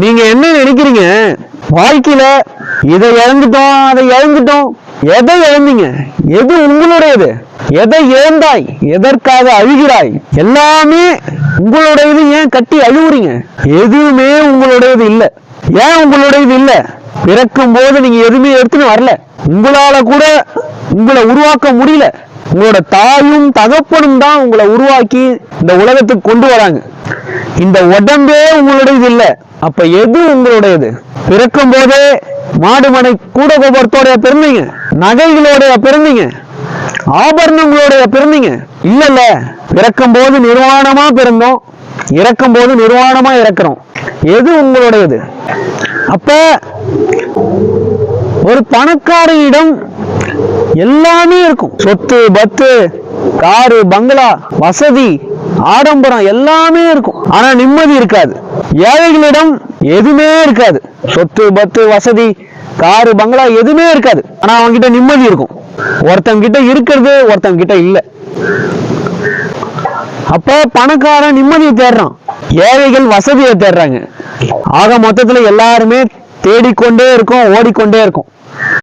நீங்க என்ன நினைக்கிறீங்க? வாழ்க்கையில இதை இழந்துட்டோம், அதை இழந்துட்டோம். எதை இழந்தீங்க? எது உங்களுடையது? எதை இழந்தாய்? எதற்காக அழுகிறாய்? எல்லாமே உங்களுடையது. ஏன் கட்டி அழுவுறீங்க? எதுவுமே உங்களுடையது இல்ல. ஏன் உங்களுடையது இல்ல? பிறக்கும் போது நீங்க எதுவுமே எடுத்துன்னு வரல. உங்களால கூட உங்களை உருவாக்க முடியல. உங்களோட தாயும் தகப்பனும் தான் உங்களை உருவாக்கி இந்த உலகத்துக்கு கொண்டு வராங்க. இந்த உடம்பே உங்களுடையது இல்ல. அப்ப எது உங்களுடையது? பிறக்கும் போதே மாடு மனை கூட கோபுரத்தோட பிறந்தீங்க, நகைகளோட பிறந்தீங்க, ஆபரணங்களோட பிறந்தீங்க. இல்லல்ல, பிறக்கும் போது நிர்வாணமா பிறந்தோம், இறக்கும் போது நிர்வாணமா இறக்குறோம். எது உங்களுடையது? அப்ப ஒரு பணக்காரனிடம் எல்லாமே இருக்கும். சொத்து பத்து, காரு பங்களா, வசதி ஆடம்பரம் எல்லாமே இருக்கும். ஆனா நிம்மதி இருக்காது. ஏழைகளிடம் எதுவுமே இருக்காது. சொத்து பத்து வசதி காரு பங்களா எதுவுமே இருக்காது. ஆனா அவங்க கிட்ட நிம்மதி இருக்கும். ஒருத்தங்க கிட்ட இருக்கிறது, ஒருத்தங்க கிட்ட இல்ல. அப்ப பணக்காரன் நிம்மதியை தேடுறான், ஏழைகள் வசதியை தேடுறாங்க. ஆக மொத்தத்துல எல்லாருமே தேடிக்கொண்டே இருக்கும், ஓடிக்கொண்டே இருக்கும்.